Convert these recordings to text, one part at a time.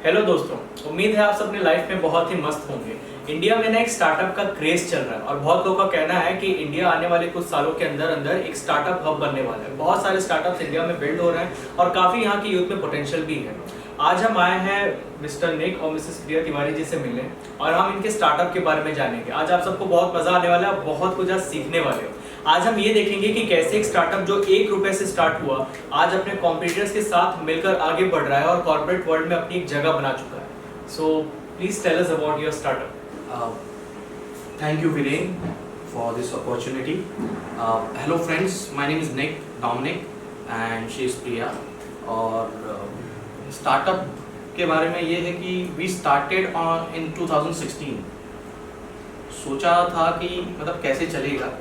Hello दोस्तों, उम्मीद है आप सब अपनी लाइफ में बहुत ही मस्त होंगे। इंडिया में ना एक स्टार्टअप का क्रेज चल रहा है और बहुत लोगों का कहना है कि इंडिया आने वाले कुछ सालों के अंदर अंदर एक स्टार्टअप हब बनने वाला है। बहुत सारे स्टार्टअप्स इंडिया में बिल्ड हो रहे हैं और काफ़ी यहाँ की यूथ में पोटेंशियल भी है। आज हम आए हैं मिस्टर निक और मिसेस प्रिया तिवारी जी से मिलने और हम इनके स्टार्टअप के बारे में जानेंगे। आज आप सबको बहुत मजा आने वाला है, बहुत कुछ आज सीखने वाले हो। आज हम ये देखेंगे कि कैसे एक स्टार्टअप जो ₹1 से स्टार्ट हुआ आज अपने कॉम्पिटिटर्स के साथ मिलकर आगे बढ़ रहा है और कॉर्पोरेट वर्ल्ड में अपनी एक जगह बना चुका है। So please tell us about your startup. Thank you, Viren, for this opportunity. Hello, friends. My name is Nick Dominic, and she is Priya. और स्टार्टअप के बारे में ये है कि we started in 2016. सोचा था कि मतलब कैसे चलेगा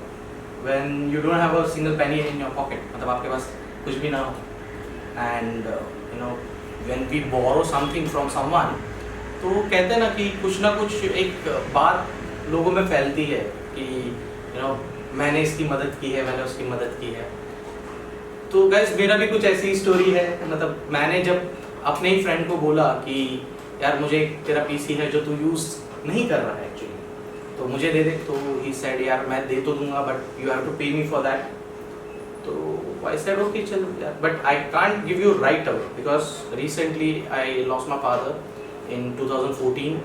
when you don't have a single penny in your pocket, मतलब आपके पास कुछ भी ना हो, and when we borrow something from someone, तो कहते हैं ना कि कुछ ना कुछ एक बात लोगों में फैलती है कि मैंने इसकी मदद की है, मैंने उसकी मदद की है। तो गाइस मेरा भी कुछ ऐसी स्टोरी है। मतलब मैंने जब अपने ही फ्रेंड को बोला कि यार मुझे तेरा पीसी है जो तू यूज़ नहीं कर रहा है एक्चुअली, तो मुझे दे दे। तो ही सेड यार मैं दे तो दूंगा बट यू हैव टू पे मी फॉर दैट। तो आई सेड ओके चल यार, but I can't give you right away because recently I lost my father in 2014।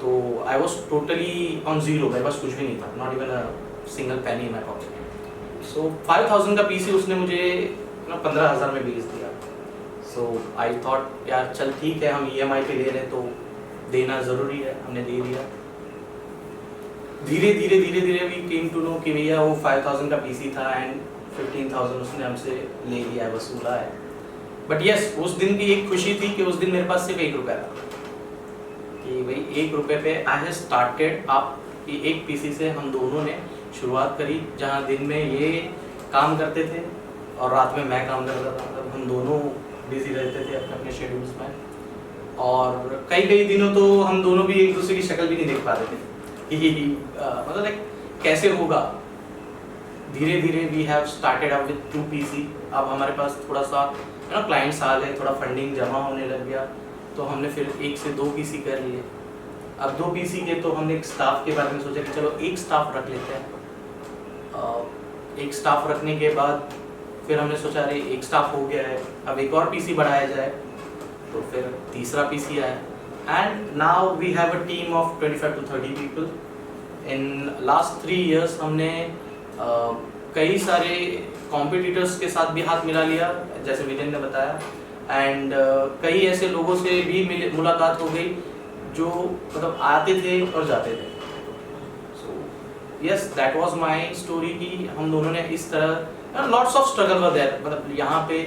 तो I was totally on zero, मेरे पास कुछ भी नहीं था, not even a single penny in my pocket. So 5000 का पीसी उसने मुझे 15,000 में बेच दिया। सो आई थॉट यार चल ठीक है, हम EMI पे ले रहे हैं तो देना ज़रूरी है, हमने दे दिया। धीरे धीरे धीरे धीरे वी केम टू नो कि भैया वो 5000 का पीसी था एंड 15,000 उसने हमसे ले लिया, वसूला है। बट यस, उस दिन की एक खुशी थी कि उस दिन मेरे पास सिर्फ ₹1 था कि भाई ₹1 पे आई हैव स्टार्टेड अप। कि एक पीसी से हम दोनों ने शुरुआत करी, जहाँ दिन में ये काम करते थे और रात में मैं काम करता था। मतलब हम दोनों बिजी रहते थे अपने अपने शेड्यूल्स में, और कई दिनों तो हम दोनों भी एक दूसरे की शक्ल भी नहीं देख पाते थे कि मतलब कैसे होगा। धीरे धीरे we have started up with 2 PC। अब हमारे पास थोड़ा सा क्लाइंट्स आ गए, थोड़ा फंडिंग जमा होने लग गया, तो हमने फिर 1 से 2 PC कर लिए। अब 2 PC के तो हमने एक स्टाफ के बारे में सोचा कि चलो एक स्टाफ रख लेते हैं। एक स्टाफ रखने के बाद फिर हमने सोचा अरे एक स्टाफ हो गया है, अब एक और PC बढ़ाया जाए, तो फिर तीसरा PC आया and now we have a team of 25 to 30 people. In last 3 years हमने कई सारे कॉम्पिटिटर्स के साथ भी हाथ मिला लिया, जैसे विजन ने बताया, एंड कई ऐसे लोगों से भी मुलाकात हो गई जो मतलब आते थे और जाते थे। So yes, that was my story कि हम दोनों ने इस तरह lots of struggle were there. मतलब यहाँ पे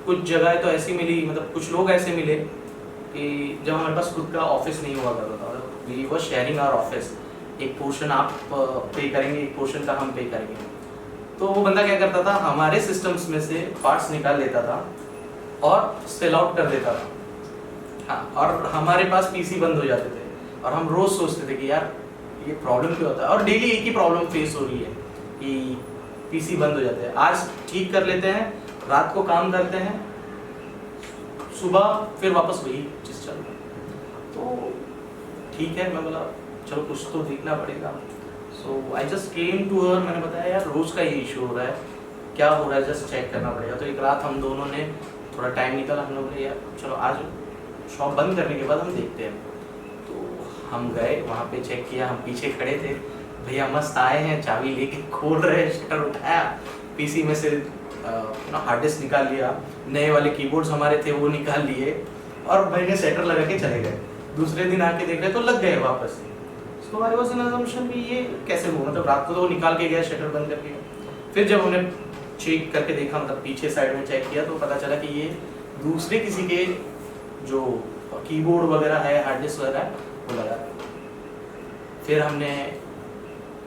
कुछ जगह तो ऐसी मिली, मतलब कुछ लोग ऐसे मिले कि जब हमारे पास खुद का ऑफिस नहीं हुआ करता था, we were sharing our office. एक पोर्शन आप पे करेंगे, एक पोर्शन का हम पे करेंगे। तो वो बंदा क्या करता था, हमारे सिस्टम्स में से पार्ट्स निकाल लेता था और सेल आउट कर देता था। हाँ, और हमारे पास पीसी बंद हो जाते थे और हम रोज सोचते थे कि यार ये प्रॉब्लम क्यों होता है, और डेली एक ही प्रॉब्लम फेस हो रही है कि पीसी बंद हो जाते हैं। आज ठीक कर लेते हैं, रात को काम करते हैं, सुबह फिर वापस वही चीज़ चल रहा है। तो ठीक है, मैं बोला चलो कुछ तो देखना पड़ेगा। सो I just came to her, मैंने बताया यार रोज़ का ये इशू हो रहा है, क्या हो रहा है, जस्ट चेक करना पड़ेगा। तो एक रात हम दोनों ने थोड़ा टाइम निकाला, हम लोग ने यार चलो आज शॉप बंद करने के बाद हम देखते हैं। तो हम गए वहाँ पे, चेक किया, हम पीछे खड़े थे, भैया मस्त आए हैं, चाबी लेके खोल रहे हैं, शटर उठाया, पीसी में से हार्ड डिस्क निकाल लिया, नए वाले कीबोर्ड्स हमारे थे वो निकाल लिए, और भाई ने सेटर लगा के चले गए। दूसरे दिन आके देख रहे तो लग गए वापस। सो आई वाज एन असम्पशन भी ये कैसे हुआ, मतलब रात को तो वो निकाल के गया शटर बंद करके। फिर जब हमने चेक करके देखा, मतलब पीछे साइड में चेक किया, तो पता चला कि ये दूसरे किसी के जो कीबोर्ड वगैरह है, हार्ड डिस्क वगैरह है, वो लगा। फिर हमने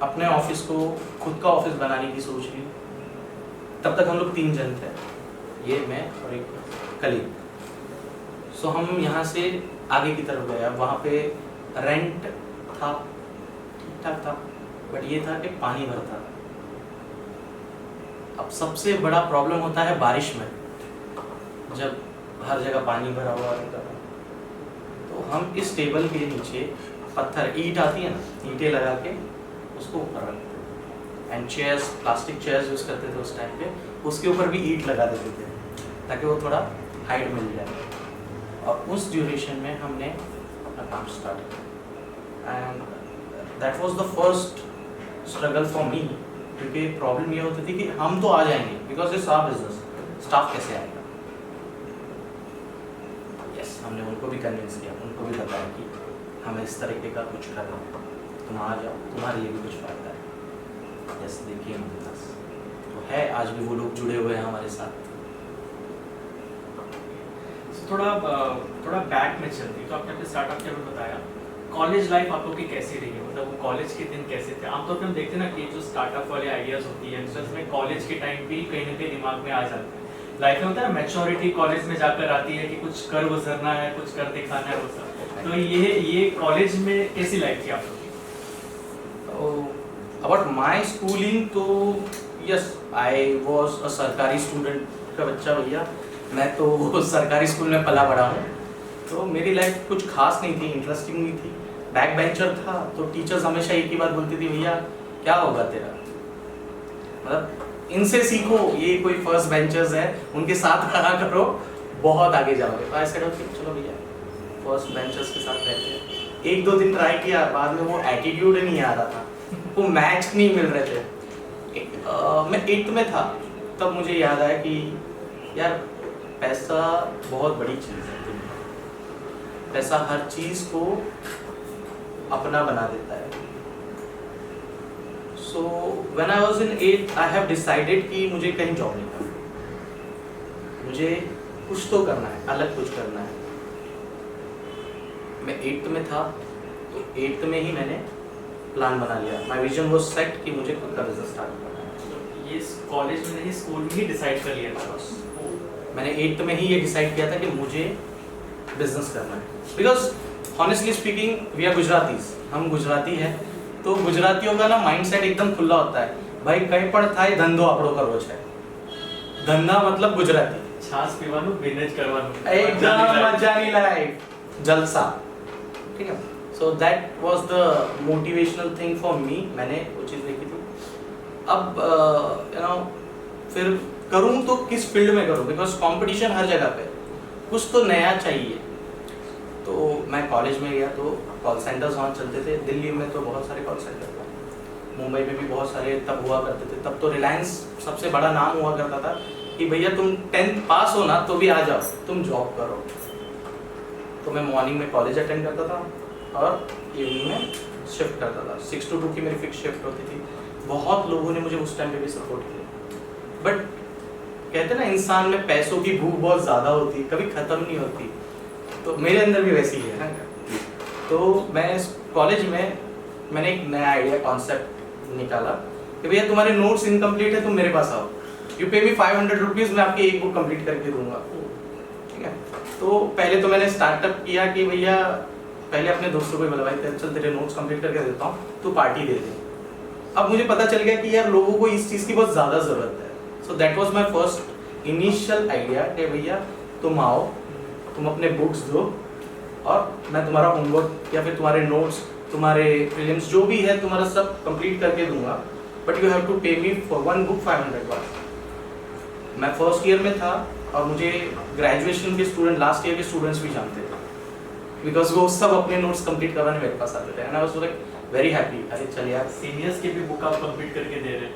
अपने ऑफिस को खुद का ऑफिस बनाने की सोच ली। तब तक हम लोग 3 जन थे, ये मैं और एक कलीग। सो हम यहाँ से आगे की तरफ गए। अब वहाँ पे रेंट था, ठीक ठाक था, बट ये था कि पानी भरता था। अब सबसे बड़ा प्रॉब्लम होता है बारिश में, जब हर जगह पानी भरा हुआ रहता है। तो हम इस टेबल के नीचे पत्थर, ईंट आती है ना, ईंटें लगा के उसको ऊपर रखते थे। And chairs, plastic chairs use करते थे उस टाइम पे, उसके ऊपर भी ईंट लगा देते थे ताकि वो थोड़ा हाइट मिल जाए। और उस ड्यूरेशन में हमने अपना काम स्टार्ट किया and that was the first struggle for me, क्योंकि प्रॉब्लम ये होती थी कि हम तो आ जाएंगे because it's our business, staff कैसे आएगा। यस, हमने उनको भी कन्विंस किया, उनको भी बताया कि हमें इस तरीके का कुछ करना है, तुम आ जाओ, तुम्हारे लिए भी कुछ फ़ायदा है। यस, देखिए हमारे पास तो है, आज भी वो लोग जुड़े हुए हैं हमारे साथ। थोड़ा बैक में चलती, तो आपने अपने स्टार्टअप के बारे में बताया, कॉलेज लाइफ आप लोग की कैसी रही है, मतलब वो कॉलेज के दिन कैसे थे? आमतौर पर हम देखते हैं ना कि जो स्टार्टअप वाले आइडियाज़ होती है यंगस्टर्स में कॉलेज के टाइम पे कहीं ना कहीं दिमाग में आ जाते हैं। लाइफ में होता है ना मैच्योरिटी कॉलेज में जाकर आती है कि कुछ कर गुजरना है, कुछ कर दिखाना है, वो सब। तो ये कॉलेज में कैसी लाइफ थी आप लोग की? अबाउट माई स्कूलिंग, तो यस, आई वॉज अ सरकारी स्टूडेंट का बच्चा भैया, मैं तो सरकारी स्कूल में पला बड़ा हूँ। तो मेरी लाइफ कुछ खास नहीं थी, इंटरेस्टिंग नहीं थी। बैक बेंचर था, तो टीचर्स हमेशा एक ही बात बोलती थी, भैया क्या होगा तेरा, मतलब इनसे सीखो, ये कोई फर्स्ट बेंचर्स है, उनके साथ रहा करो, बहुत आगे जाओगे। तो ऐसे चलो भैया फर्स्ट बेंचर्स के साथ रहते हैं। एक दो दिन ट्राई किया, बाद में वो एटीट्यूड नहीं आ रहा था, वो मैच नहीं मिल रहे थे। मैं 8th में था, तब मुझे याद आया कि यार पैसा बहुत बड़ी चीज़ है, पैसा हर चीज़ को अपना बना देता है। So when I was in 8th, I have decided कि मुझे कहीं जॉब नहीं करना, मुझे कुछ तो करना है, अलग कुछ करना है। मैं 8th में था, तो 8th में ही मैंने प्लान बना लिया। माय विजन वाज सेट कि मुझे खुद का बिजनेस स्टार्ट करना है। ये कॉलेज में नहीं, स्कूल में ही डिसाइड कर लिया था? मैंने 8th में ही ये डिसाइड किया था कि मुझे बिजनेस करना है, because honestly speaking we are Gujaratis, हम गुजराती हैं, तो गुजरातियों का ना माइंडसेट एकदम खुला होता है। भाई कहीं पण थाय धंधो आपड़ो करवो छे, धंधा मतलब गुजराती, छाछ पीवानो, बिजनेस करवानो, एकदम मजानी लाइफ, जलसा, ठीक है। So that was the motivational thing for me, मैंने वो चीज़ देखी थी। अब यू नो फिर करूँ तो किस फील्ड में करूँ, बिकॉज कंपटीशन हर जगह पे, कुछ तो नया चाहिए। तो मैं कॉलेज में गया तो कॉल सेंटर्स वहाँ चलते थे, दिल्ली में तो बहुत सारे कॉल सेंटर थे, मुंबई में भी बहुत सारे तब हुआ करते थे। तब तो रिलायंस सबसे बड़ा नाम हुआ करता था कि भैया तुम 10th पास हो ना तो भी आ जाओ, तुम जॉब करो। तो मैं मॉर्निंग में कॉलेज अटेंड करता था और इवनिंग में शिफ्ट करता था। 6 to 2 की मेरी फिक्स शिफ्ट होती थी। बहुत लोगों ने मुझे उस टाइम पे भी सपोर्ट किया, बट कहते ना इंसान में पैसों की भूख बहुत ज़्यादा होती है, कभी ख़त्म नहीं होती, तो मेरे अंदर भी वैसी ही है। तो मैं कॉलेज में मैंने एक नया आइडिया कॉन्सेप्ट निकाला कि भैया तुम्हारे नोट्स इनकम्प्लीट है, तुम मेरे पास आओ, यू पे मी 500 रुपीज़, मैं आपकी एक बुक कंप्लीट करके दूंगा, ठीक है। तो पहले तो मैंने स्टार्टअप किया कि भैया पहले अपने दोस्तों को बुलवाए, चल तेरे नोट्स कंप्लीट करके देता हूँ, तू पार्टी दे दे। अब मुझे पता चल गया कि यार लोगों को इस चीज़ की बहुत ज़्यादा ज़रूरत है। So that was my first initial idea कि भैया तुम आओ, तुम अपने बुक्स दो और मैं तुम्हारा होमवर्क या फिर तुम्हारे नोट्स, तुम्हारे प्रीलिम्स जो भी है तुम्हारा सब कंप्लीट करके दूंगा, बट यू हैव टू पे मी फॉर वन बुक 500 बार। मैं फर्स्ट ईयर में था और मुझे ग्रेजुएशन के स्टूडेंट, लास्ट ईयर के स्टूडेंट्स भी जानते थे, बिकॉज वो सब अपने नोट्स कंप्लीट करवाने मेरे पास आते थे and I was like very happy. अरे चल यार, सीनियर्स के भी बुक आप कंप्लीट करके दे रहे हैं,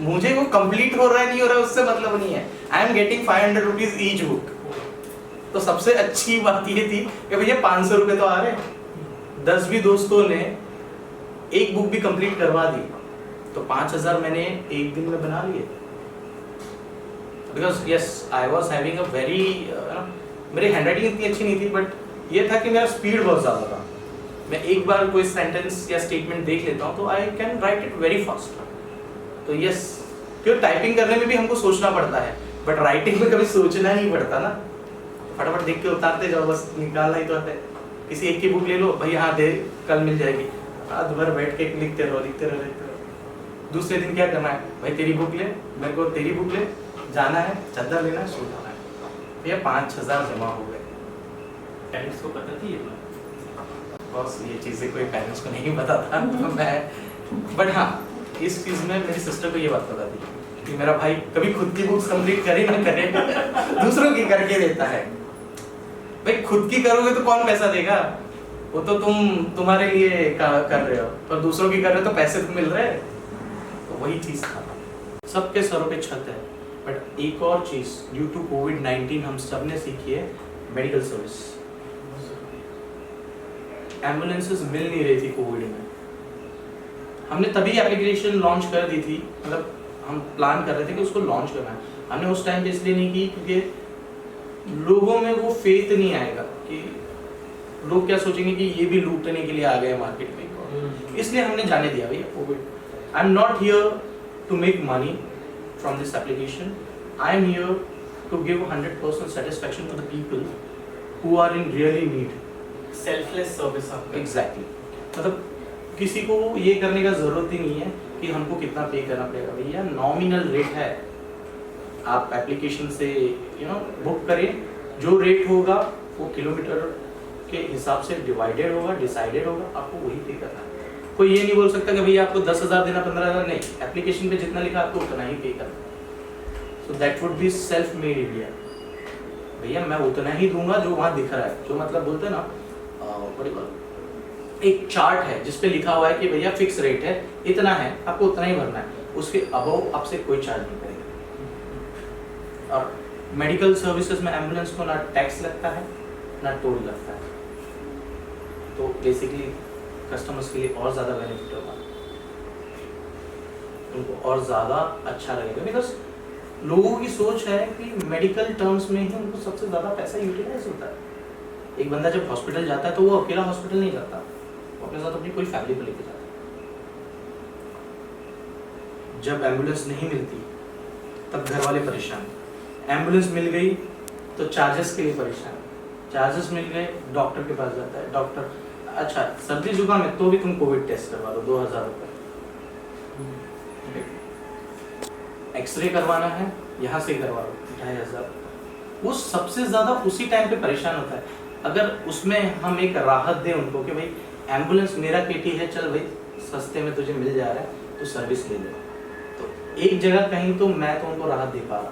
मुझे वो कंप्लीट हो रहा है नहीं हो रहा है उससे मतलब नहीं है, I am getting 500 rupees each book. तो सबसे अच्छी बात ये थी कि भैया 500 रुपये तो आ रहे हैं। 10 भी दोस्तों ने एक बुक भी कंप्लीट करवा दी, तो 5000 मैंने एक दिन में बना लिए। Because yes I was having a very, मेरी हैंडराइटिंग इतनी अच्छी नहीं थी, बट ये था कि मेरा स्पीड बहुत ज़्यादा था। मैं एक बार कोई सेंटेंस या स्टेटमेंट देख लेता हूँ तो I can write it very fast. तो यस, क्योंकि टाइपिंग करने में भी हमको सोचना पड़ता है, बट राइटिंग में कभी सोचना नहीं पड़ता ना, फटाफट देख के उतारते जाओ, बस निकालना ही तो आता है। किसी एक की बुक ले लो, भाई हाँ दे, कल मिल जाएगी, रात भर बैठ के लिखते रहो लिखते रहो लिखते रहो। दूसरे दिन क्या करना है, भाई तेरी बुक ले, मेरे को तेरी बुक ले, जाना है, चादर लेना है, सो जाना है। भैया 5000 जमा हो गए। पेरेंट्स को पता थी ये बात? बस ये चीज़ें कोई पेरेंट्स को नहीं पता था तो मैं, बट हाँ इस चीज़ में मेरी सिस्टर को ये बात पता थी कि मेरा भाई कभी खुद की बुक्स कंप्लीट करे ना करे दूसरों की करके देता है। भाई खुद की करोगे तो कौन पैसा देगा, वो तो तुम्हारे लिए कर रहे हो, और दूसरों की कर रहे हो तो पैसे तो मिल रहे हैं। तो वही चीज़ था, सबके सरों पे छत है। बट एक और चीज़ ड्यू टू कोविड-19 हम सब ने सीखी है, मेडिकल सर्विस। एम्बुलेंसेस मिल नहीं रही थी कोविड में, हमने तभी एप्लीकेशन लॉन्च कर दी थी, मतलब हम प्लान कर रहे थे कि उसको लॉन्च करना है। हमने उस टाइम पे इसलिए नहीं की क्योंकि लोगों में वो फेथ नहीं आएगा कि लोग क्या सोचेंगे कि ये भी लूटने के लिए आ गए मार्केट में, इसलिए हमने जाने दिया भैया Covid. I am not here to make money from this application, I am here to give 100% satisfaction to the people who are in really need. Selfless service आपका। एग्जैक्टली, मतलब किसी को ये करने का जरूरत ही नहीं है कि हमको कितना पे करना पड़ेगा। भैया नॉमिनल रेट है, आप एप्लीकेशन से बुक करें, जो रेट होगा वो किलोमीटर के हिसाब से डिवाइडेड होगा, डिसाइडेड होगा, आपको वही पे करना है। कोई ये नहीं बोल सकता कि भैया आपको 10,000 देना, 15,000 नहीं, एप्लीकेशन पे जितना लिखा आपको उतना ही पे करना। So that would be self made India. भैया मैं उतना ही दूंगा जो वहाँ दिख रहा है, जो मतलब बोलते हैं ना एक चार्ट है जिसपे लिखा हुआ है कि भैया फिक्स रेट है, इतना है, आपको उतना ही भरना है, उसके अबव आपसे कोई चार्ज नहीं करेगा। और मेडिकल सर्विसेज में एम्बुलेंस को ना टैक्स लगता है ना टोल लगता है, तो बेसिकली कस्टमर्स के लिए और ज़्यादा बेनिफिट होगा, उनको और ज़्यादा अच्छा लगेगा। बिकॉज लोगों की सोच है कि मेडिकल टर्म्स में ही उनको सबसे ज़्यादा पैसा यूटिलाइज होता है। एक बंदा जब हॉस्पिटल जाता है तो वो अकेला हॉस्पिटल नहीं जाता, वो अपने साथ अपनी कोई फैमिली को लेके जाता है। जब एम्बुलेंस नहीं मिलती तब घर वाले परेशान, एम्बुलेंस मिल गई तो चार्जेस के लिए परेशान, चार्जेस मिल गए डॉक्टर के पास जाता है, डॉक्टर अच्छा सर्दी जुकाम है तो भी तुम कोविड टेस्ट करवा लो 2,000 रुपये, एक्सरे करवाना है यहाँ से करवा लो 2,500। वो सबसे ज़्यादा उसी टाइम पे परेशान होता है। अगर उसमें हम एक राहत दें उनको कि भाई एम्बुलेंस मेरा केटी है, चल भाई सस्ते में तुझे मिल जा रहा है तो सर्विस ले ले, तो एक जगह कहीं तो मैं तो उनको राहत दे पा रहा।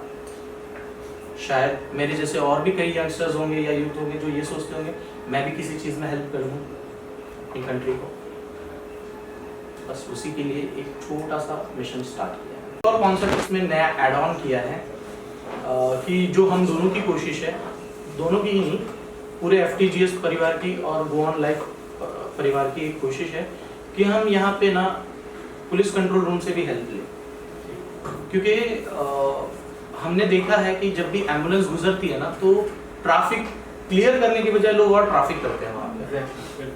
शायद मेरे जैसे और भी कई यंगस्टर्स होंगे या यूथ होंगे जो ये सोचते होंगे मैं भी किसी चीज़ में हेल्प कर दूँ अपनी कंट्री को, बस उसी के लिए एक छोटा सा मिशन स्टार्ट किया है। और कॉन्सेप्ट इसमें नया ऐड ऑन किया है कि जो हम दोनों की कोशिश है, दोनों की ही नहीं पूरे FTGS परिवार की और गो ऑन लाइफ परिवार की एक कोशिश है कि हम यहाँ पे ना पुलिस कंट्रोल रूम से भी हेल्प लें, क्योंकि हमने देखा है कि जब भी एम्बुलेंस गुजरती है ना तो ट्रैफिक क्लियर करने के बजाय लोग और ट्रैफिक करते हैं वहाँ पे।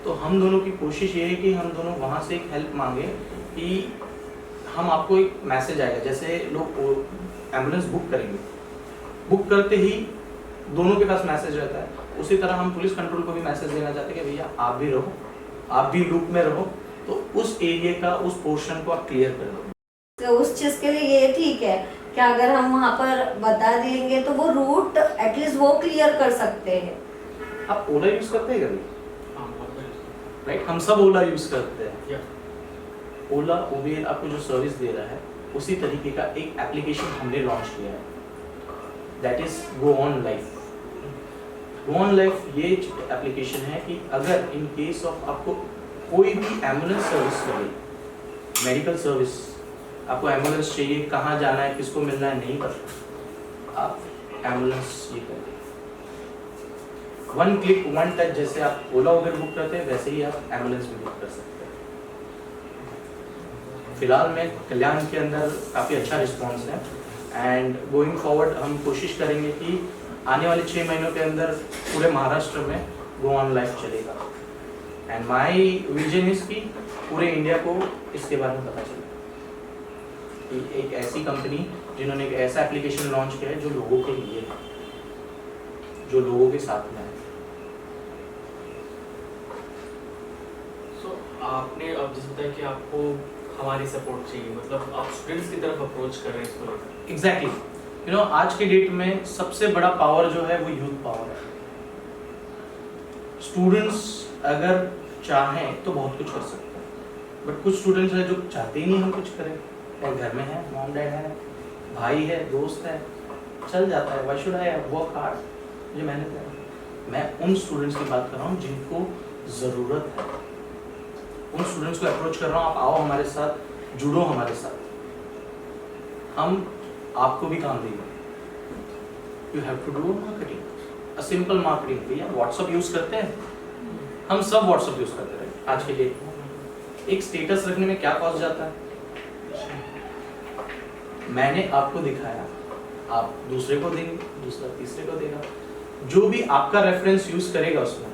तो हम दोनों की कोशिश ये है कि हम दोनों वहाँ से एक हेल्प मांगे कि हम आपको एक मैसेज आएगा, जैसे लोग एम्बुलेंस बुक करेंगे, बुक करते ही दोनों के पास मैसेज रहता है, उसी तरह हम पुलिस कंट्रोल को भी मैसेज देना चाहते हैं कि भैया आप भी रहो, आप भी लूप में रहो, तो उस एरिया का उस पोर्शन को आप क्लियर कर दो। तो उस चीज के लिए ये ठीक है कि अगर हम वहाँ पर बता देंगे तो वो रूट एटलीस्ट वो क्लियर कर सकते हैं। आप ओला यूज करते हैं कभी? राइट, हम सब ओला यूज करते हैं। ओला उबेर आपको जो सर्विस दे रहा है उसी तरीके का एक एप्लीकेशन हमने लॉन्च किया है, that is go on life. Go on life ये एप्लीकेशन है कि अगर इन केस ऑफ आपको कोई भी एम्बुलेंस सर्विस चाहिए, मेडिकल सर्विस, आपको एम्बुलेंस चाहिए, कहाँ जाना है, किसको मिलना है, नहीं पता, आप एम्बुलेंस ये कर दें, वन क्लिक वन टच, जैसे आप ओला उबेर बुक करते हैं वैसे ही आप एम्बुलेंस भी बुक कर सकते हैं। फिलहाल में कल्याण के अंदर काफ़ी अच्छा रिस्पॉन्स है एंड गोइंग फॉरवर्ड हम कोशिश करेंगे कि आने वाले 6 महीनों के अंदर पूरे महाराष्ट्र में गो ऑन लाइफ चलेगा एंड माय विजन इज कि पूरे इंडिया को इसके बारे में पता चले कि एक ऐसी कंपनी जिन्होंने एक ऐसा एप्लीकेशन लॉन्च किया है जो लोगों के लिए है, जो लोगों के साथ में है। So, आपने अब जैसे बताया कि आपको हमारी सपोर्ट चाहिए, मतलब आप स्टूडेंट्स की तरफ अप्रोच कर रहे हैं इसको लेकर। एग्जैक्टली, यू नो आज के डेट में सबसे बड़ा पावर जो है वो यूथ पावर है। स्टूडेंट्स अगर चाहें तो बहुत कुछ कर सकते हैं, बट कुछ स्टूडेंट्स हैं जो चाहते ही नहीं हम कुछ करें, और घर में है, मॉम डैड है, भाई है, दोस्त है, चल जाता है। Why should I work hard, मुझे मेहनत है। मैं उन स्टूडेंट्स की बात कर रहा हूँ जिनको ज़रूरत है, उन स्टूडेंट्स को अप्रोच कर रहा हूँ, आप आओ हमारे साथ, जुड़ो हमारे साथ, हम आपको भी काम देंगे। You have to do marketing, a simple marketing. भैया व्हाट्सअप यूज़ करते हैं, हम सब व्हाट्सअप यूज़ करते हैं आज के लिए। एक स्टेटस रखने में क्या कॉस्ट जाता है? मैंने आपको दिखाया, आप दूसरे को देंगे, दूसरा तीसरे को देगा। जो भी आपका रेफरेंस यूज़ करेगा उसमें,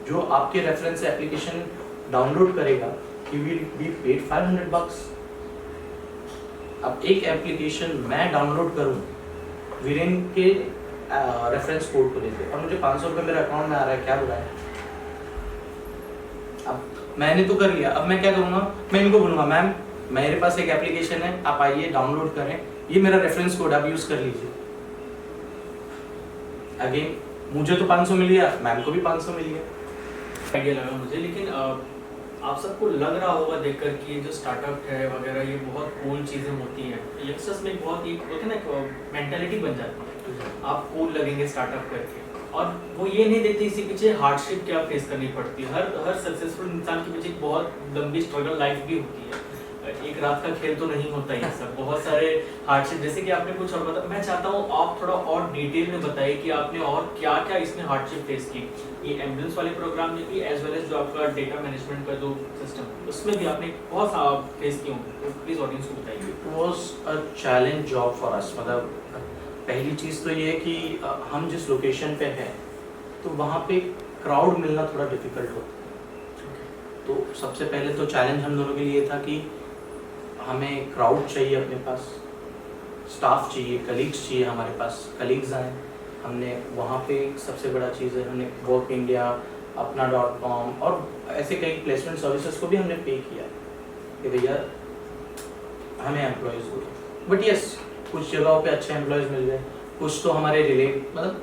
जो आपके रेफरेंस से एप्लीकेशन डाउनलोड करेगा, he will be paid $500। अब एक एप्लीकेशन मैं डाउनलोड करूं वीरेन के रेफरेंस कोड को लेके, और मुझे 500 रुपये मेरे अकाउंट में आ रहा है, क्या बुरा है? अब मैंने तो कर लिया, अब मैं क्या करूँगा? मैं इनको बोलूँगा मैम मेरे पास एक एप्लीकेशन है, आप आइए डाउनलोड करें, ये मेरा रेफरेंस कोड आप यूज़ कर लीजिए। अगेन मुझे तो 500 मिल गया, मैम को भी 500 मिल गया। आइडिया लगा मुझे, लेकिन आप सबको लग रहा होगा देखकर कि ये जो स्टार्टअप है वगैरह ये बहुत कूल चीज़ें होती हैं, यंगस्टर्स में बहुत ही होती है ना मेंटालिटी बन जाती है, आप कूल लगेंगे स्टार्टअप करके, और वो ये नहीं देखते इसी पीछे हार्डशिप क्या फेस करनी पड़ती है। हर सक्सेसफुल इंसान के पीछे एक बहुत लंबी स्ट्रगल लाइफ भी होती है, एक रात का खेल तो नहीं होता ये सब, बहुत सारे हार्डशिप। जैसे कि आपने कुछ और बताया, मैं चाहता हूँ आप थोड़ा और डिटेल में बताइए कि आपने और क्या क्या इसमें हार्डशिप फेस की, ये एम्बुलेंस वाले प्रोग्राम में भी, एज वेल एज जो आपका डेटा मैनेजमेंट का जो सिस्टम है उसमें भी आपने बहुत फेस किए होंगे, तो प्लीज़ ऑडियंस को बताइए। It was a challenge job for us. मतलब पहली चीज़ तो ये है कि हम जिस लोकेशन पे हैं तो वहाँ पे क्राउड मिलना थोड़ा डिफिकल्ट होता है। तो सबसे पहले तो चैलेंज हम दोनों के लिए था कि हमें क्राउड चाहिए, अपने पास स्टाफ चाहिए, कलीग्स चाहिए, हमारे पास कलीग्स आए। हमने वहाँ पे सबसे बड़ा चीज़ है, हमने वर्क इंडिया, अपना.com और ऐसे कई प्लेसमेंट सर्विसेज को भी हमने पे किया कि भैया हमें एम्प्लॉयज़ हो। बट यस, कुछ जगहों पे अच्छे एम्प्लॉयज़ मिल गए, कुछ तो हमारे रिलेट मतलब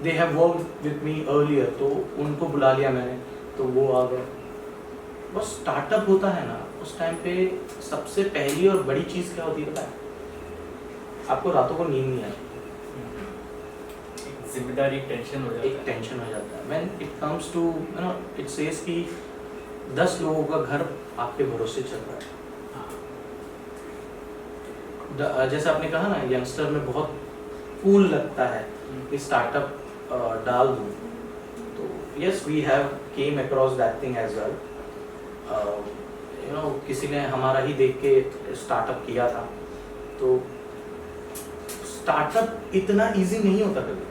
they have worked with me earlier, तो उनको बुला लिया मैंने, तो वो आ गए। बस स्टार्टअप होता है ना, उस टाइम पे सबसे पहली और बड़ी चीज़ क्या होती है पता है? आपको रातों को नींद नहीं आती, जिम्मेदारी टेंशन हो जाता है, एक टेंशन हो जाता है। When it comes to you know it says कि 10 लोगों का घर आपके भरोसे चल रहा है। जैसे आपने कहा ना, यंगस्टर में बहुत कूल लगता है कि स्टार्टअप डाल दूँ, तो yes we have came across that thing as well. You know किसी ने हमारा ही देख के स्टार्टअप किया था। तो स्टार्टअप इतना इजी नहीं होता कभी।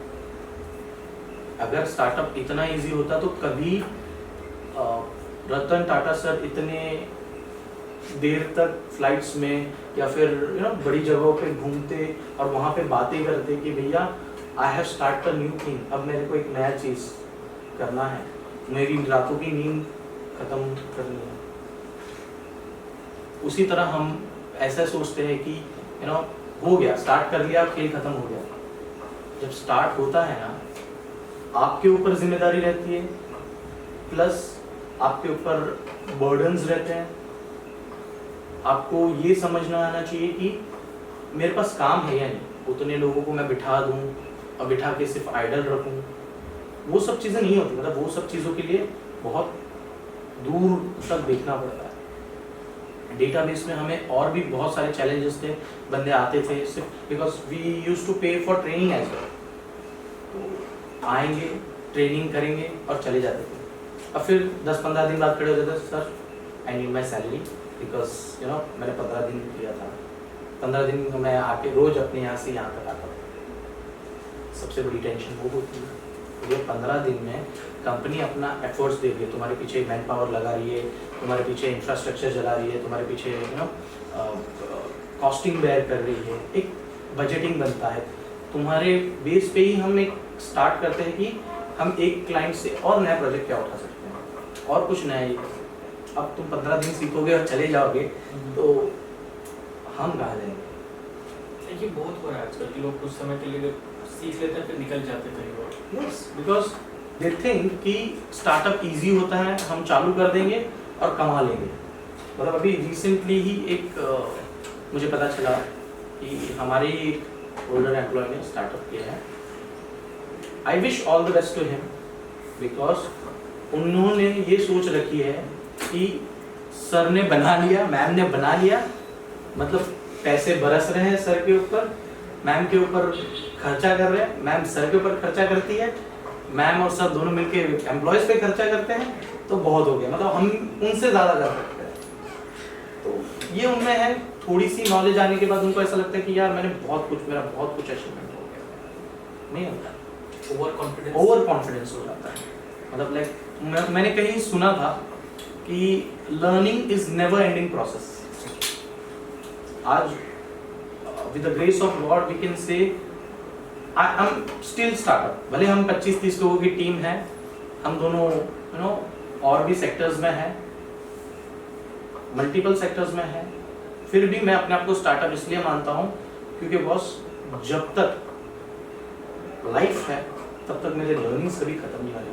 अगर स्टार्टअप इतना इजी होता तो कभी रतन टाटा सर इतने देर तक फ्लाइट्स में या फिर यू नो बड़ी जगहों पे घूमते और वहाँ पे बातें करते कि भैया I have start a new thing, अब मेरे को एक नया चीज़ करना है, मेरी रातों की नींद खत्म करनी है। उसी तरह हम ऐसा सोचते हैं कि यू नो हो गया, स्टार्ट कर लिया, खेल खत्म हो गया। जब स्टार्ट होता है ना, आपके ऊपर जिम्मेदारी रहती है, प्लस आपके ऊपर बर्डन्स रहते हैं। आपको ये समझना आना चाहिए कि मेरे पास काम है या नहीं, उतने लोगों को मैं बिठा दूं और बिठा के सिर्फ आइडल रखूं, वो सब चीज़ें नहीं होती। मतलब वो सब चीज़ों के लिए बहुत दूर तक देखना पड़ता है। डेटाबेस में हमें और भी बहुत सारे चैलेंजेस थे, बंदे आते थे सिर्फ बिकॉज वी यूज टू पे फॉर ट्रेनिंग एज वेल। तो आएंगे, ट्रेनिंग करेंगे और चले जाते थे। अब फिर 10-15 दिन बाद खड़े हो जाते, sir I need my salary, because you know मैंने 15 दिन किया था, 15 दिन मैं आके रोज अपने यहाँ से यहाँ तक आता था। सबसे बड़ी टेंशन वो होती है, ये 15 दिन में कंपनी अपना एफर्ट्स दे रही है, तुम्हारे पीछे मैन पावर लगा रही है, तुम्हारे पीछे इंफ्रास्ट्रक्चर चला रही है, तुम्हारे पीछे यू नो कॉस्टिंग बेयर कर रही है, एक बजटिंग बनता है। तुम्हारे बेस पे ही हम एक स्टार्ट करते हैं कि हम एक क्लाइंट से और नया प्रोजेक्ट क्या उठा सकते हैं और कुछ नया ही। अब तुम 15 दिन सीखोगे और चले जाओगे तो हम कहाँ जाएंगे? ये बहुत हो रहा है आजकल कि लोग कुछ समय के लिए सीख लेते हैं फिर निकल जाते हैं। यस, बिकॉज दे थिंक कि स्टार्टअप इजी होता है, हम चालू कर देंगे और कमा लेंगे। मतलब अभी रिसेंटली ही एक मुझे पता चला कि हमारे ओल्डर एम्प्लॉय ने स्टार्टअप किया है। I wish all the best to him, because उन्होंने ये सोच रखी है कि सर ने बना लिया, मैम ने बना लिया, मतलब पैसे बरस रहे हैं सर के ऊपर, मैम के ऊपर खर्चा कर रहे हैं, मैम सर के ऊपर खर्चा करती है, मैम और सर दोनों मिलके एम्प्लॉयज पे खर्चा करते हैं, तो बहुत हो गया, मतलब हम उनसे ज़्यादा कर सकते हैं। तो ये उनमें है, थोड़ी सी नॉलेज आने के बाद उनको ऐसा लगता है कि यार मेरा बहुत कुछ अचीवमेंट हो गया। नहीं होता, ओवर कॉन्फिडेंस हो जाता है। मतलब लाइक मैंने कहीं सुना था कि learning is never ending process. आज with the grace of God we can say I am still startup. भले हम 25-30 लोगों की टीम है, हम दोनों और भी सेक्टर्स में है, मल्टीपल सेक्टर्स में है, फिर भी मैं अपने आप को स्टार्टअप इसलिए मानता हूँ क्योंकि बॉस जब तक लाइफ है तब तक मेरे लर्निंग्स कभी खत्म नहीं होंगे,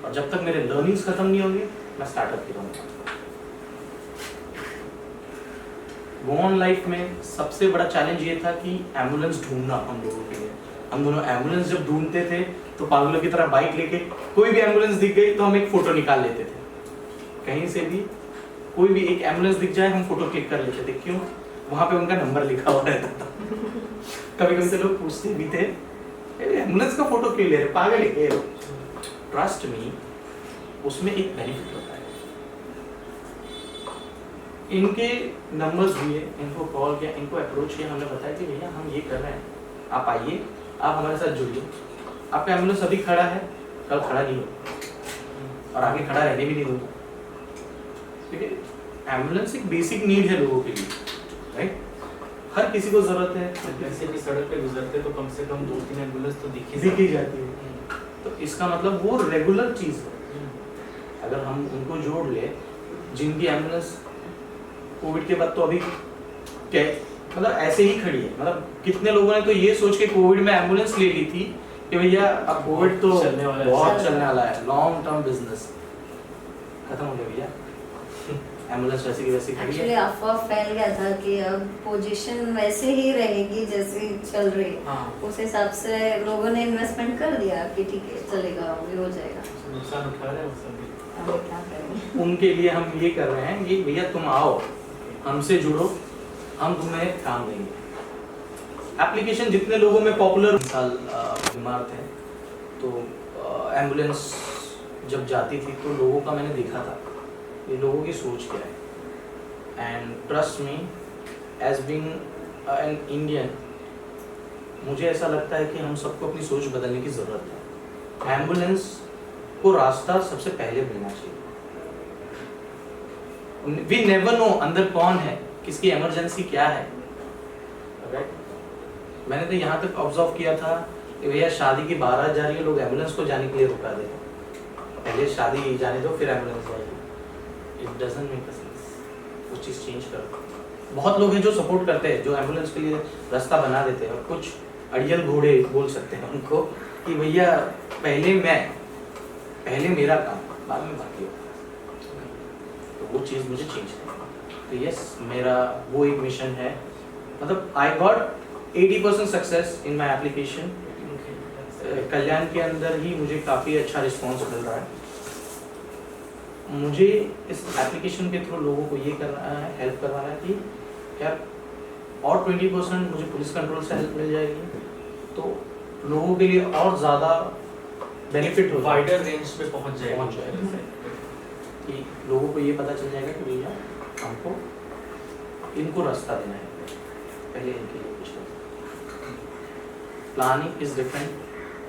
और जब तक मेरे लर्निंग्स खत्म नहीं होंगे मैं स्टार्टअप ही रहूँगा। गो ऑन लाइफ में सबसे बड़ा चैलेंज ये था कि एम्बुलेंस ढूंढना हम लोगों के लिए। हम दोनों एम्बुलेंस जब ढूंढते थे तो पागलों की तरह बाइक लेके कोई भी एम्बुलेंस दिख गई तो हम एक फोटो निकाल लेते थे, कहीं से भी कोई भी एक एम्बुलेंस दिख जाए हम फोटो क्लिक कर लेते थे। क्यों? वहां पे उनका नंबर लिखा हुआ रहता था। कभी कभी तो लोग पूछते भी थे एम्बुलेंस का फोटो क्यों ले रहे, पागल है ये लोग। ट्रस्ट मी, उसमें एक बेनिफिट होता है। इनके नंबर्स दिए, इनको कॉल किया, इनको अप्रोच किया, हमने बताया कि भैया हम ये कर रहे हैं, आप आइए, आप हमारे साथ जुड़िए। आपका एम्बुलेंस अभी खड़ा है, कल खड़ा नहीं हो और आगे खड़ा रहने भी नहीं दूंगा। ठीक है, एम्बुलेंस एक बेसिक नीड है लोगों के लिए, राइट? हर किसी को जरूरत है। वैसे भी सड़क पे गुजरते तो कम से कम 2-3 एम्बुलेंस तो दिख ही जाती है, तो इसका मतलब वो रेगुलर चीज है। अगर हम उनको जोड़ ले, जिनकी एम्बुलेंस कोविड के बाद तो अभी क्या मतलब ऐसे ही खड़ी है, मतलब कितने लोगों ने तो ये सोच के कोविड में एम्बुलेंस ले ली थी कि भैया अब कोविड तो बहुत चलने वाला है, लॉन्ग टर्म बिजनेस खत्म हो गया भैया, एम्बुलेंस वैसे की वैसे खड़ी है। एक्चुअली अफवाह फैल गया था कि अब पोजीशन वैसे ही रहेगी जैसे चल रही है। हाँ। उस हिसाब से लोगों ने इन्वेस्टमेंट कर दिया कि ठीक है चलेगा, अभी हो जाएगा। नुकसान उठा रहे हैं उस समय। अभी क्या करेंगे? उनके लिए हम ये कर रहे हैं कि भैया तुम आओ, हमसे जुड़ो, हम तुम्हें काम देंगे। एप्लीकेशन जितने लोगों में पॉपुलर, साल बीमार थे तो एम्बुलेंस जब जाती थी तो लोगों का मैंने देखा था ये लोगों की सोच क्या है। And trust me, as being an Indian, मुझे ऐसा लगता है कि हम सबको अपनी सोच बदलने की ज़रूरत है। एम्बुलेंस को रास्ता सबसे पहले मिलना चाहिए। वी नेवर नो अंदर कौन है, किसकी इमरजेंसी क्या है। मैंने तो यहाँ तक ऑब्जर्व किया था कि भैया शादी की बारात जा रही है, लोग एम्बुलेंस को जाने के लिए रुका देते हैं, पहले शादी जाने दो फिर एम्बुलेंस जाएगी। इट डजंट मेक सेंस, वो चीज़ चेंज करो। बहुत लोग हैं जो सपोर्ट करते हैं, जो एम्बुलेंस के लिए रास्ता बना देते हैं, और कुछ अड़ियल घोड़े बोल सकते हैं उनको कि भैया पहले मेरा काम, बाद में बाकी होगा। तो वो चीज़ मुझे चेंज करनी। तो यस, मेरा वो एक मिशन है। मतलब I got 80% success in my application. Kalyan के अंदर ही मुझे काफ़ी अच्छा रिस्पॉन्स मिल रहा है। मुझे इस एप्लीकेशन के थ्रू लोगों को ये करना है, हेल्प करवाना है कि यार और 20% मुझे पुलिस कंट्रोल से हेल्प मिल जाएगी, तो लोगों के लिए और ज़्यादा बेनिफिट हो, वाइडर रेंज पे पहुंच जाएगा कि लोगों को ये पता चल जाएगा कि भैया हमको इनको रास्ता देना है, पहले इनके लिए कुछ करना। Planning is different,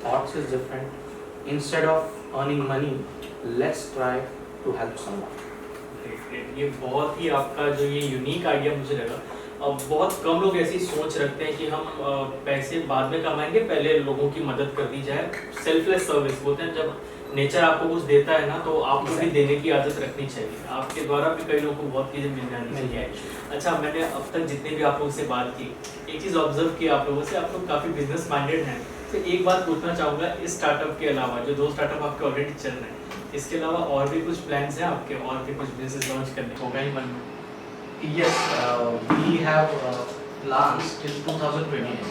thoughts is different. Instead of earning money, let's try to help someone. ये बहुत ही आपका जो ये यूनिक आइडिया मुझे लगा। अब बहुत कम लोग ऐसी सोच रखते हैं कि हम पैसे बाद में कमाएंगे, पहले लोगों की मदद कर दी जाए। सेल्फलेस सर्विस बोलते हैं, जब नेचर आपको कुछ देता है ना तो आपको भी देने की आदत रखनी चाहिए। आपके द्वारा भी कई लोगों को बहुत चीज़ें मिल जानी चाहिए। अच्छा, मैंने अब तक जितने भी आप लोगों से बात की, एक चीज़ ऑब्जर्व की आप लोगों से, आप लोग काफ़ी बिजनेस माइंडेड हैं। तो एक बात पूछना चाहूँगा, इस स्टार्टअप के अलावा जो 2 स्टार्टअप आपके ऑलरेडी चल रहे हैं, इसके अलावा और भी कुछ प्लान्स हैं आपके, और भी कुछ बिजनेस लॉन्च करने होगा ही मन में? Yes, we have plans till 2029.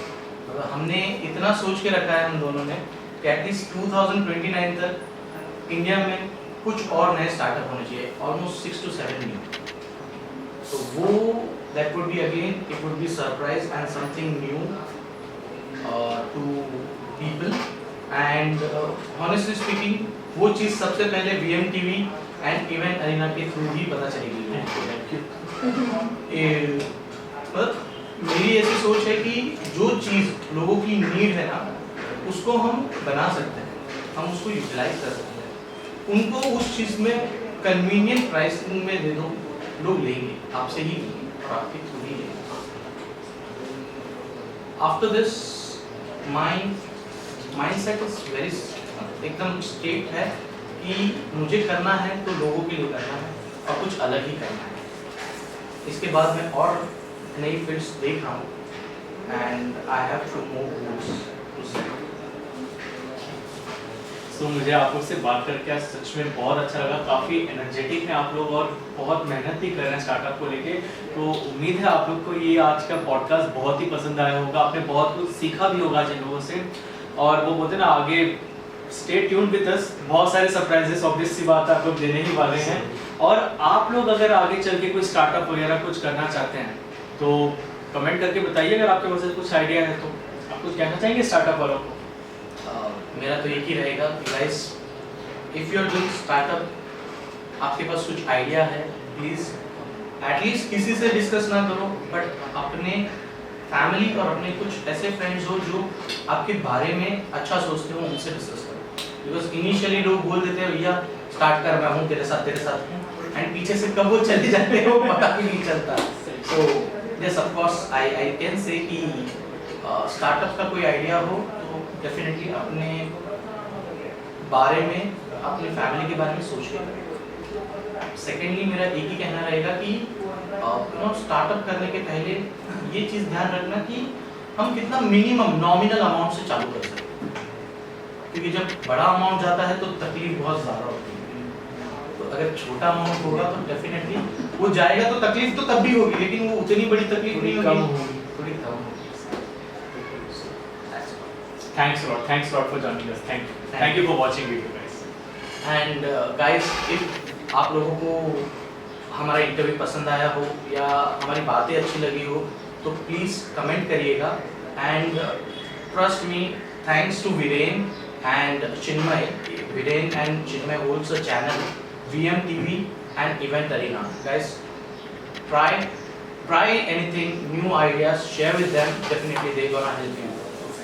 मतलब हमने इतना सोच के रखा है हम दोनों ने कि एटलीस्ट 2029 तक इंडिया में कुछ और नए स्टार्टअप होने चाहिए, ऑलमोस्ट 6 to 7 न्यू। तो वो that would be again, it would be surprise and something new to people, and honestly speaking वो चीज़ सबसे पहले VMTV एंड इवेंट अरीना के थ्रू ही पता चलेगी। मतलब मेरी ऐसी सोच है कि जो चीज़ लोगों की नीड है ना उसको हम बना सकते हैं, हम उसको यूटिलाइज कर सकते हैं, उनको उस चीज़ में कन्वीनियंट प्राइसिंग में दे दो, लोग लेंगे, आपसे ही लेंगे और आपके थ्रू ही लेंगे। After this mindset is very एकदम स्ट्रेट है कि मुझे करना है तो लोगों के लिए करना है और कुछ अलग ही करना है। इसके बाद मैं और नई फील्ड्स देख रहा हूँ and I have to move to so मुझे आप लोग से बात करके आज सच में बहुत अच्छा लगा। काफ़ी एनर्जेटिक हैं आप लोग और बहुत मेहनत भी कर रहे हैं स्टार्टअप को लेके। तो उम्मीद है आप लोग को ये आज का पॉडकास्ट बहुत ही पसंद आया होगा, आपने बहुत कुछ सीखा भी होगा जिन लोगों से। और वो बोलते हैं ना, आगे स्टे ट्यून्ड विद अस, बहुत सारे सरप्राइजेस ऑब्वियस सी बात आप लोग देने ही वाले हैं। और आप लोग अगर आगे चल के कोई स्टार्टअप वगैरह कुछ करना चाहते हैं तो कमेंट करके बताइए, अगर आपके पास कुछ आइडिया है तो। आप कुछ कहना चाहेंगे स्टार्टअप वालों को? मेरा तो एक ही रहेगा कि guys, if you are doing startup, आपके पास कुछ आइडिया है, प्लीज़ एटलीस्ट किसी से डिस्कस ना करो, बट अपने फैमिली और अपने कुछ ऐसे फ्रेंड्स हो जो आपके बारे में अच्छा सोचते हो, उनसे डिस्कस करो। बिकॉज इनिशियली लोग बोल देते हैं भैया स्टार्ट कर, मैं हूँ तेरे साथ हूँ, एंड पीछे से कब वो चले जाते हैं वो पता भी नहीं चलता। So yes, of course I can say कि स्टार्टअप का कोई आइडिया हो तो डेफिनेटली अपने बारे में, अपने फैमिली के बारे में सोच के करें। सेकेंडली मेरा एक ही कहना रहेगा कि स्टार्टअप करने के पहले ये चीज़ ध्यान रखना कि हम कितना मिनिमम नॉमिनल अमाउंट से चालू कर सकते हैं, क्योंकि जब बड़ा अमाउंट जाता है तो तकलीफ बहुत ज़्यादा होती है। तो अगर छोटा अमाउंट होगा तो डेफिनेटली वो जाएगा, तो तकलीफ तो तब भी होगी, लेकिन वो उतनी बड़ी तकलीफ नहीं होगी, थोड़ी कम होगी। Thanks a lot for joining us. Thank you for watching video guys. And guys, if आप लोगों को हमारा इंटरव्यू पसंद आया हो या हमारी बातें अच्छी लगी हो तो प्लीज़ कमेंट करिएगा। And trust me, thanks to Viren and Chinmay. Viren and Chinmay holds a channel VMTV and Event Arena. Guys, try anything, new ideas, share with them. Definitely they're gonna help you.